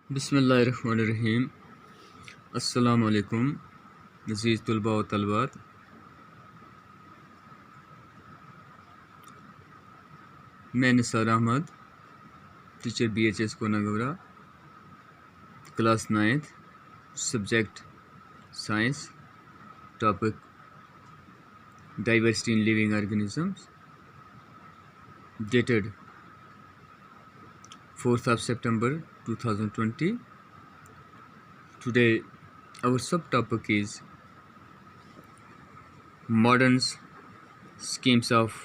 बिस्मिल्लाहिर्रहमानिर्रहीम। अस्सलाम वालेकुम अज़ीज़ तलबा व तलबात। मैं Nisar Ahmad, teacher BHS Konagwara, class 9th, subject science, topic diversity in living organisms, dated 4th of September 2020. Today our subtopic is modern schemes of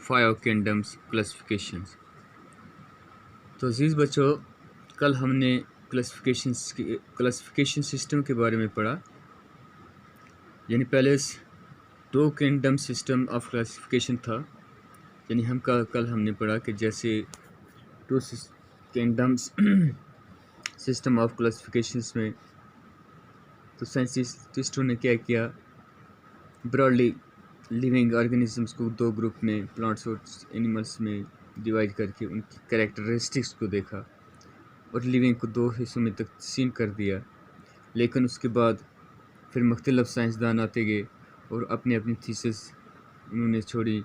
five kingdoms classifications. तो अजीज़ बच्चों, कल हमने क्लासिफिकेशन सिस्टम के बारे में पढ़ा। यानी पहले दो किंगडम सिस्टम ऑफ क्लासिफिकेशन था। यानी कल हमने पढ़ा कि जैसे to kingdoms system of classifications में तो साइंटिस्टों ने क्या किया, ब्रॉडली लिविंग ऑर्गेनिजम्स को दो ग्रुप में, प्लांट्स और एनिमल्स में डिवाइड करके उनकी कैरेक्टरिस्टिक्स को देखा और लिविंग को दो हिस्सों में तकसीम कर दिया। लेकिन उसके बाद फिर मुख्तलिफ साइंसदान आते गए और अपनी अपनी थीसिस उन्होंने छोड़ी।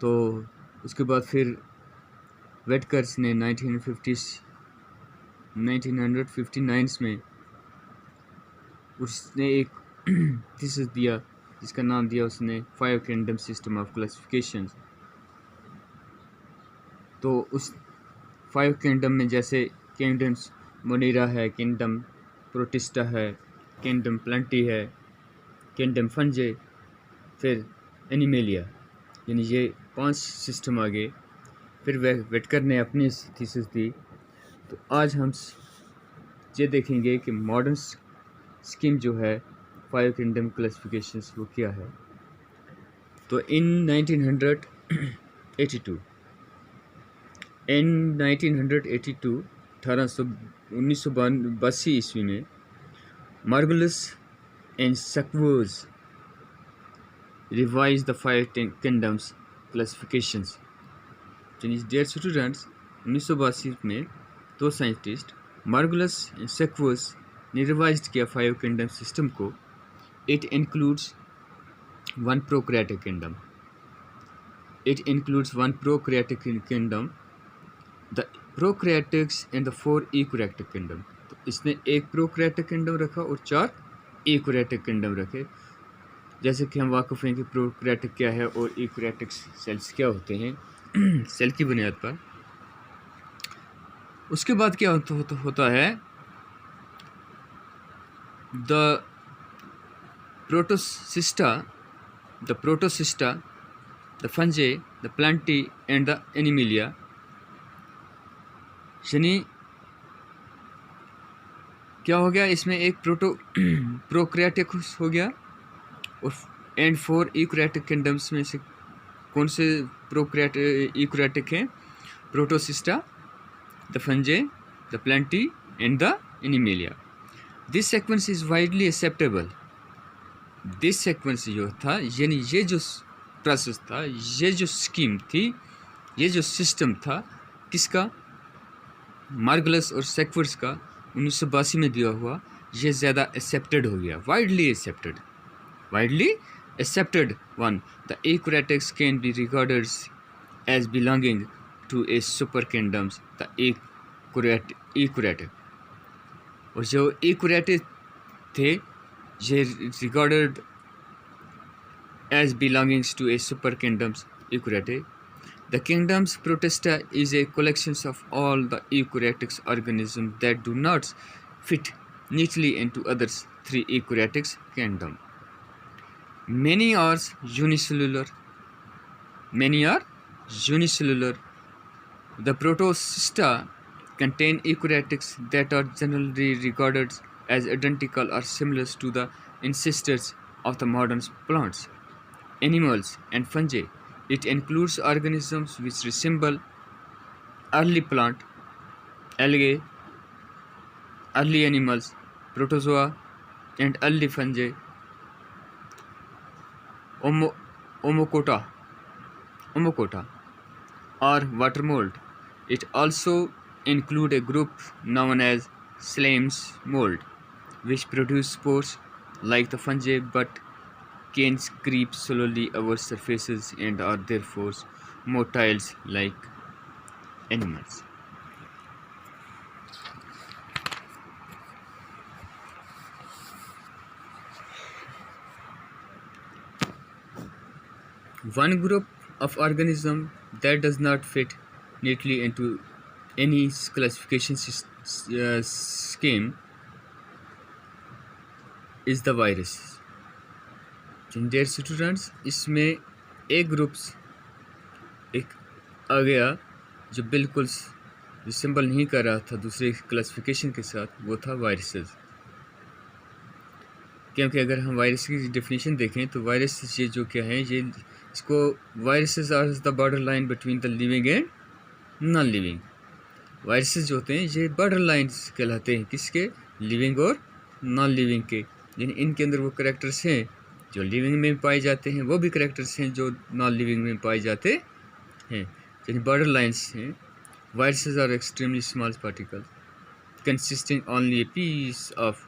तो उसके बाद फिर वेटकर्स ने 1959 में उसने एक थीसिस दिया जिसका नाम दिया उसने five kingdom system of classification. तो उस फाइव किंगडम में जैसे किंगडम्स मोनेरा है, किंगडम प्रोटिस्टा है, किंगडम प्लांटी है, किंगडम फंजे, फिर एनिमेलिया, यानी ये 5 सिस्टम आ गए। फिर वेटकर ने अपनी थीसिस दी। तो आज हम ये देखेंगे कि मॉडर्न स्कीम जो है फाइव किंगडम क्लासिफिकेशंस वो क्या है। तो इन 1982 1982 ईस्वी में Margulis and Schwartz revise the five kingdoms classifications. Dear students, 1982 में दो साइंटिस्ट मार्गुलस एंड सक्वर्स ने रिवाइज किया फाइव किंगडम सिस्टम को। It includes one procreatic kingdom. It includes one procreatic kingdom, the procreatics and the 4 eukaryotic kingdom. तो इसने एक procreatic kingdom रखा और 4 eukaryotic kingdom रखे। जैसे कि हम वाकिफ़ हैं कि procreatic क्या है और eukaryotic cells क्या होते हैं सेल की बुनियाद पर। उसके बाद क्या होता है, the protocista, the fungi, the plantae and the animalia। यानी क्या हो गया, इसमें एक प्रोक्रियाटिक हो गया और एंड 4 यूकैरियोटिक किंगडम्स में से कौन से यूकैरियोटिक हैं? Protoctista, the fungi, the plantae and the animalia. This sequence is widely acceptable. This sequence जो था, यानी ये जो प्रोसेस था, ये जो स्कीम थी, ये जो सिस्टम था, किसका? मार्गुलस और सक्वर्स का 1982 में दिया हुआ, ये ज़्यादा एक्सेप्टेड हो गया, widely accepted one. The eukaryotics can be regarded as belonging to a super kingdoms, the eukaryotic. और जो यूकैरियोटिक थे, ये regarded as belongings to a super kingdoms eukaryotic. The kingdoms Protista is a collection of all the eukaryotic organisms that do not fit neatly into other 3 eukaryotic kingdom. Many are unicellular. The Protista contain eukaryotics that are generally regarded as identical or similar to the ancestors of the modern plants, animals and fungi. It includes organisms which resemble early plant, algae, early animals, protozoa and early fungi. Omocota or water mold. It also include a group known as Slam's mold, which produce spores like the fungi but can creep slowly over surfaces and are therefore motile like animals. One group of organisms that does not fit neatly into any classification scheme is the virus. Dear students, इसमें एक groups एक आ गया जो बिल्कुल resemble नहीं कर रहा था दूसरे क्लासिफिकेशन के साथ, वो था वायरसेस। क्योंकि अगर हम वायरस की डेफिनेशन देखें तो वायरस ये जो क्या है, ये इसको viruses are the border line between the living and non living. Viruses जो होते हैं ये बॉर्डर लाइन्स कहलाते हैं, किसके? लिविंग और नॉन लिविंग के। यानी इनके अंदर वो करेक्टर्स हैं जो लिविंग में पाए जाते हैं, वो भी करेक्टर्स हैं जो नॉन लिविंग में पाए जाते हैं, यानी बॉर्डर लाइन्स हैं। Viruses are extremely small particles consisting only a piece of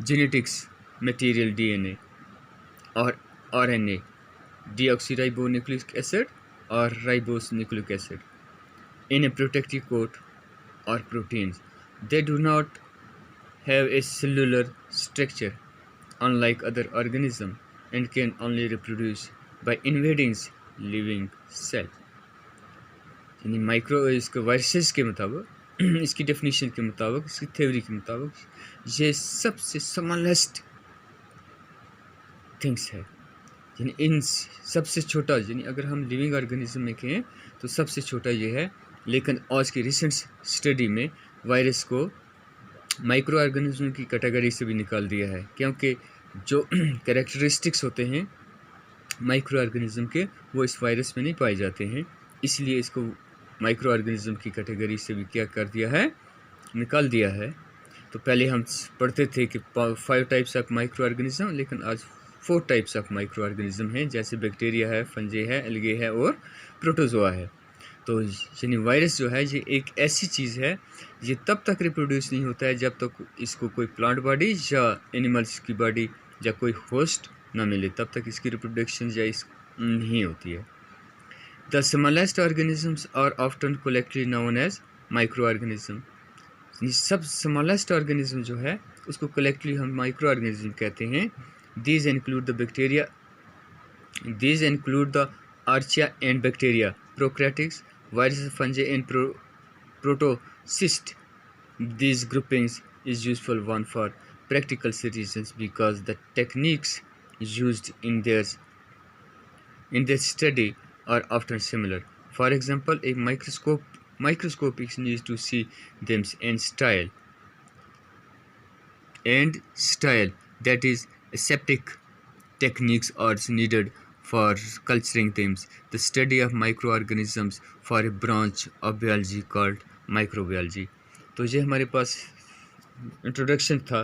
genetics material DNA or RNA, deoxyribonucleic acid or ribonucleic acid in a protective coat or proteins. They do not have a cellular structure unlike other organisms and can only reproduce by invading living cell. यानी micro इसके viruses के मुताबिक इसकी definition के मुताबिक, इसकी theory के मुताबिक ये सबसे स्मॉलेस्ट थिंग्स है, यानी इन सबसे छोटा, यानी अगर हम लिविंग ऑर्गेनिज्म में कहें तो सबसे छोटा ये है। लेकिन आज की रिसेंट स्टडी में वायरस को माइक्रो ऑर्गेनिज्म की कैटेगरी से भी निकाल दिया है, क्योंकि जो कैरेक्टरिस्टिक्स होते हैं माइक्रो ऑर्गेनिज्म के वो इस वायरस में नहीं पाए जाते हैं, इसलिए इसको माइक्रो ऑर्गेनिज्म की कैटेगरी से भी क्या कर दिया है, निकाल दिया है। तो पहले हम पढ़ते थे कि 5 टाइप्स ऑफ माइक्रो ऑर्गेनिज्म, लेकिन आज 4 टाइप्स ऑफ माइक्रो ऑर्गेनिज्म हैं, जैसे बैक्टीरिया है, फंजी है, एल्गे है और प्रोटोजोआ है। तो यानी वायरस जो है ये एक ऐसी चीज़ है, ये तब तक रिप्रोड्यूस नहीं होता है जब तक इसको कोई प्लांट बॉडी या एनिमल्स की बॉडी या कोई होस्ट ना मिले, तब तक इसकी रिप्रोडक्शन या नहीं होती है। The smallest organisms are often collectively known as microorganism. सब स्मॉलेस्ट ऑर्गेनिज्म जो है उसको कलेक्टिवली हम माइक्रो ऑर्गेनिज्म कहते हैं। These include the bacteria. These include the archaea and bacteria, prokaryotes, viruses, fungi, and protocysts. These groupings is useful one for practical reasons because the techniques used in their study are often similar. For example, a microscope is used to see them and style. That is, aseptic techniques are needed for culturing them. The study of microorganisms for a branch of biology called microbiology. तो ये हमारे पास introduction था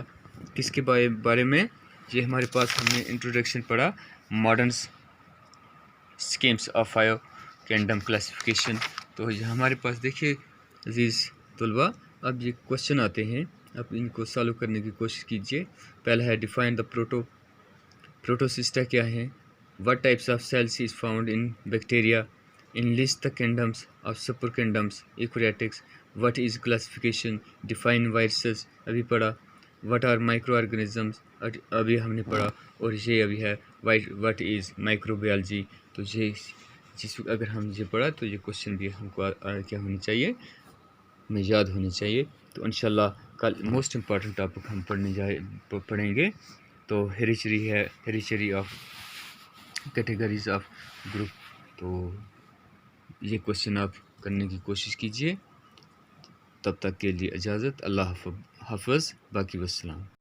किसके बारे में, ये हमारे पास हमने इंट्रोडक्शन पढ़ा modern schemes of 5 kingdom classification. तो ये हमारे पास देखिए अजीज़ तुलबा, अब ये क्वेश्चन आते हैं, अब इनको सॉल्व करने की कोशिश कीजिए। पहला है डिफाइन द प्रोटोसिस्टा क्या है, what types of cells is found in bacteria, in list the kingdoms of super kingdoms eukaryotics, what is classification, define viruses अभी पढ़ा, व्हाट आर माइक्रो ऑर्गेनिजम्स अभी हमने पढ़ा, और ये अभी है व्हाट इज़ माइक्रोबायोलॉजी। तो ये अगर हम ये पढ़ा तो ये क्वेश्चन भी हमको क्या होनी चाहिए, हमें याद होनी चाहिए। तो इंशाल्लाह कल मोस्ट इम्पॉर्टेंट टॉपिक हम पढ़ेंगे। तो हेरिचरी ऑफ कैटेगरीज ऑफ ग्रुप। तो ये क्वेश्चन आप करने की कोशिश कीजिए। तब तक के लिए इजाज़त, अल्लाह हाफ़िज़, बाकी वस्सलाम।